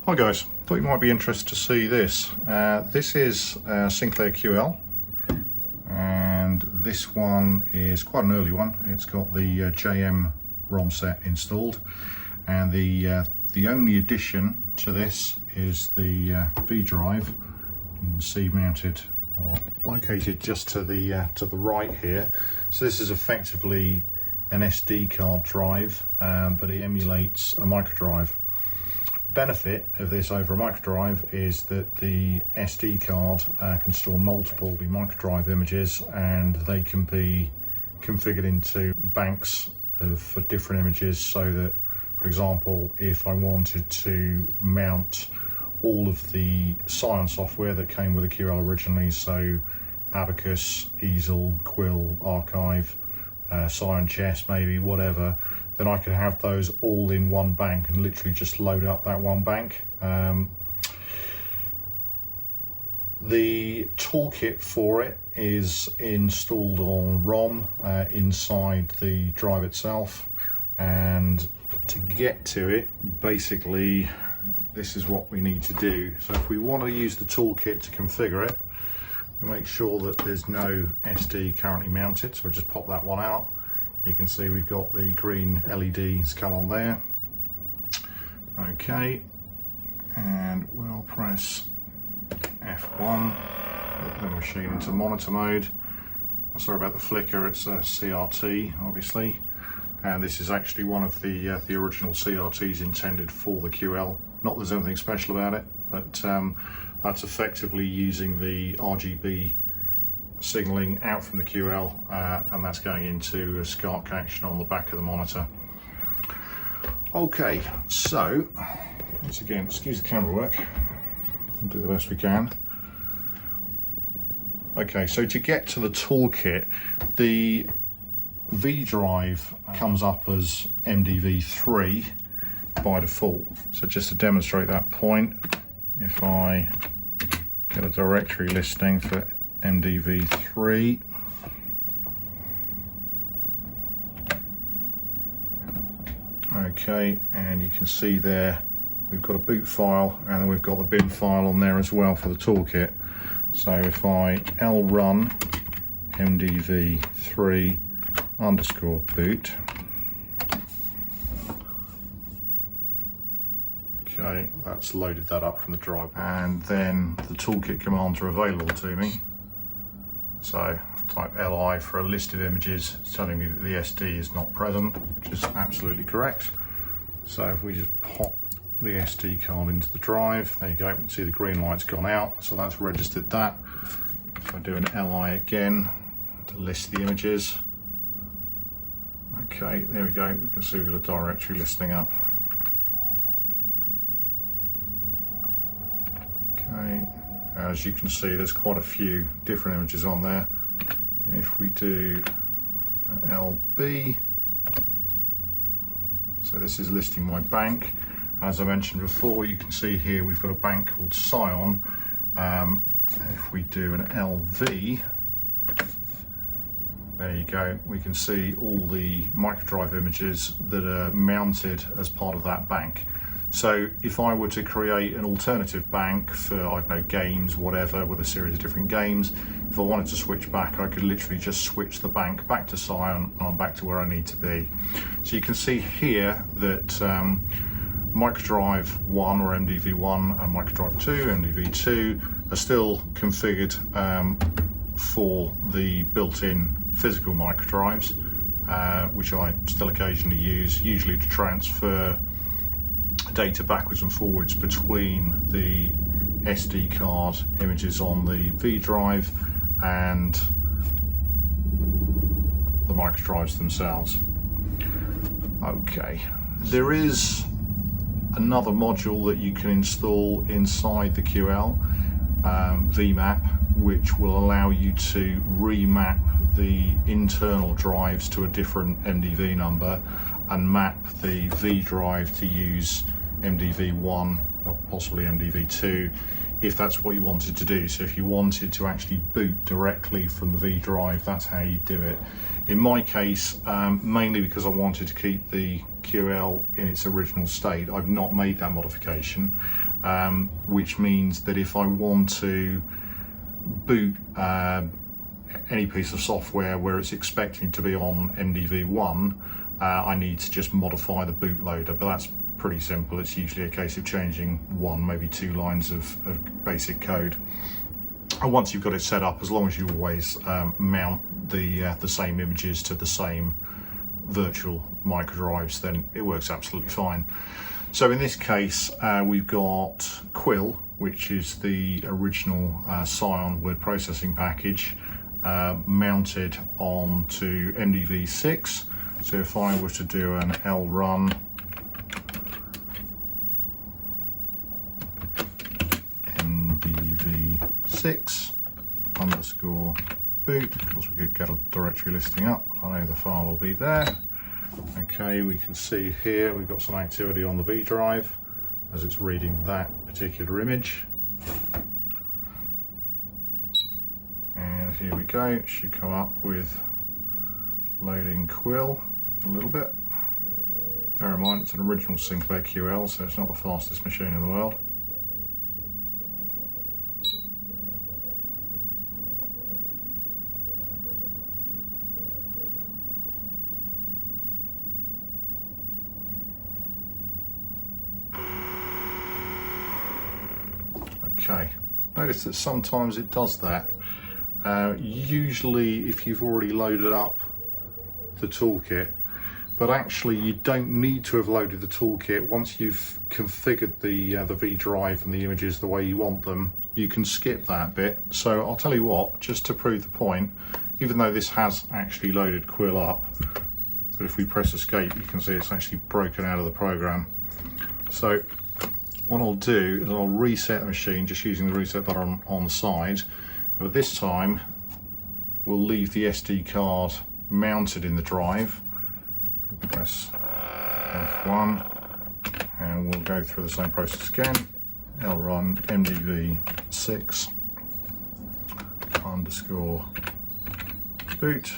Hi guys, thought you might be interested to see this. This is Sinclair QL, and this one is quite an early one. It's got the JM ROM set installed, and the only addition to this is the vDrive. You can see mounted or located just to the right here. So this is effectively an SD card drive, but it emulates a microdrive. Benefit of this over a microdrive is that the SD card can store multiple microdrive images, and they can be configured into banks for different images, so that, for example, if I wanted to mount all of the Psion software that came with the QL originally, so Abacus, Easel, Quill, Archive, Psion Chess, maybe, whatever, then I could have those all in one bank and literally just load up that one bank. The toolkit for it is installed on ROM inside the drive itself, and to get to it, basically this is what we need to do. So if we want to use the toolkit to configure it, we make sure that there's no SD currently mounted, so we'll just pop that one out. You can see we've got the green LEDs come on there. Okay, and we'll press F1, put the machine into monitor mode. Sorry about the flicker, it's a CRT obviously, and this is actually one of the original CRTs intended for the QL. Not that there's anything special about it, but that's effectively using the RGB signaling out from the QL, and that's going into a SCART connection on the back of the monitor. Okay, so once again, excuse the camera work, we'll do the best we can. Okay, so to get to the toolkit, the vDrive comes up as MDV3 by default. So just to demonstrate that point, if I get a directory listing for MDV3, okay, and you can see there we've got a boot file, and then we've got the bin file on there as well for the toolkit. So if I lrun MDV3 underscore boot, okay, that's loaded that up from the drive, and then the toolkit commands are available to me. So type li for a list of images. It's telling me that the SD is not present, which is absolutely correct. So if we just pop the SD card into the drive, there you go, you can see the green light's gone out, so that's registered that. If I do an li again to list the images, okay, there we go, we can see we've got a directory listing up. Okay, as you can see, there's quite a few different images on there. If we do LB, so this is listing my bank. As I mentioned before, you can see here we've got a bank called Psion. If we do an LV, there you go, we can see all the microdrive images that are mounted as part of that bank. So if I were to create an alternative bank for, I don't know, games, whatever, with a series of different games, if I wanted to switch back, I could literally just switch the bank back to Psion, and I'm back to where I need to be. So you can see here that microdrive 1 or MDV1 and microdrive 2, MDV2 are still configured for the built-in physical microdrives, which I still occasionally use, usually to transfer data backwards and forwards between the SD card images on the vDrive and the microdrives themselves. Okay, there is another module that you can install inside the QL, vmap, which will allow you to remap the internal drives to a different MDV number and map the vDrive to use MDV1 or possibly MDV2 if that's what you wanted to do. So if you wanted to actually boot directly from the vDrive, that's how you do it. In my case, mainly because I wanted to keep the QL in its original state, I've not made that modification. which means that if I want to boot any piece of software where it's expecting to be on MDV1, I need to just modify the bootloader, but that's pretty simple. It's usually a case of changing one, maybe two lines of basic code. And once you've got it set up, as long as you always mount the same images to the same virtual microdrives, then it works absolutely fine. So in this case, we've got Quill, which is the original Psion word processing package, mounted onto MDV6. So if I were to do an lrun MDV6 underscore boot, of course we could get a directory listing up. I know the file will be there. Okay, we can see here we've got some activity on the vDrive as it's reading that particular image. And here we go, it should come up with loading Quill a little bit. Bear in mind it's an original Sinclair QL, so it's not the fastest machine in the world. Okay, notice that sometimes it does that. Usually if you've already loaded up the toolkit, but actually you don't need to have loaded the toolkit. Once you've configured the vDrive and the images the way you want them, you can skip that bit. So I'll tell you what, just to prove the point, even though this has actually loaded Quill up, but if we press escape you can see it's actually broken out of the program. So what I'll do is I'll reset the machine just using the reset button on the side, but this time we'll leave the SD card mounted in the drive. Press F1 and we'll go through the same process again. lrun MDV6 underscore boot.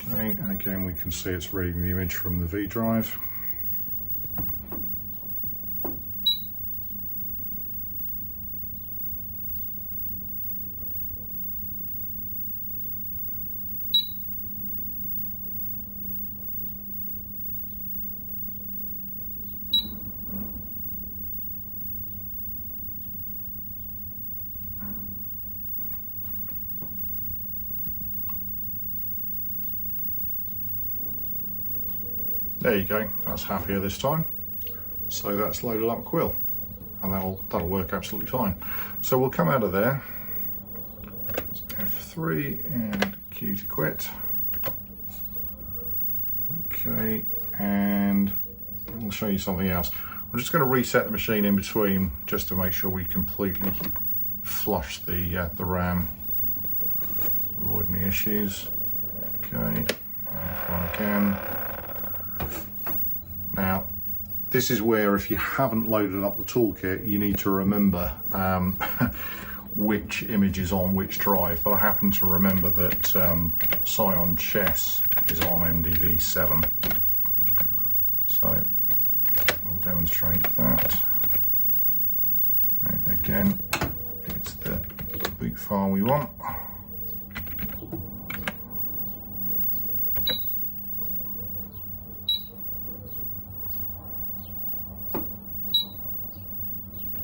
Okay, and again we can see it's reading the image from the vDrive. There you go, that's happier this time. So that's loaded up Quill, and that'll work absolutely fine. So we'll come out of there, F3 and Q to quit. Okay, and we'll show you something else. I'm just going to reset the machine in between just to make sure we completely flush the RAM, avoid any issues. Okay, F1 again. Now, this is where if you haven't loaded up the toolkit, you need to remember which image is on which drive, but I happen to remember that Psion Chess is on MDV7. So we'll demonstrate that. And again, it's the boot file we want.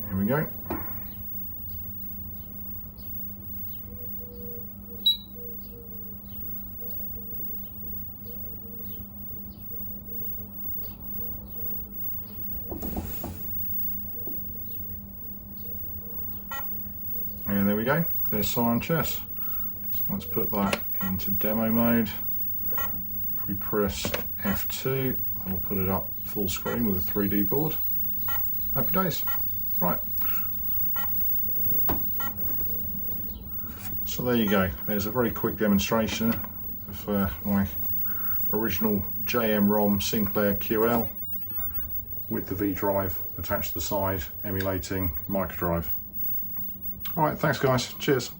Here we go. And there we go, there's Psion Chess. So let's put that into demo mode. If we press F2, we'll put it up full screen with a 3D board. Happy days. Right. So there you go, there's a very quick demonstration of my original JM-ROM Sinclair QL with the vDrive attached to the side, emulating microdrive. All right, thanks guys, cheers.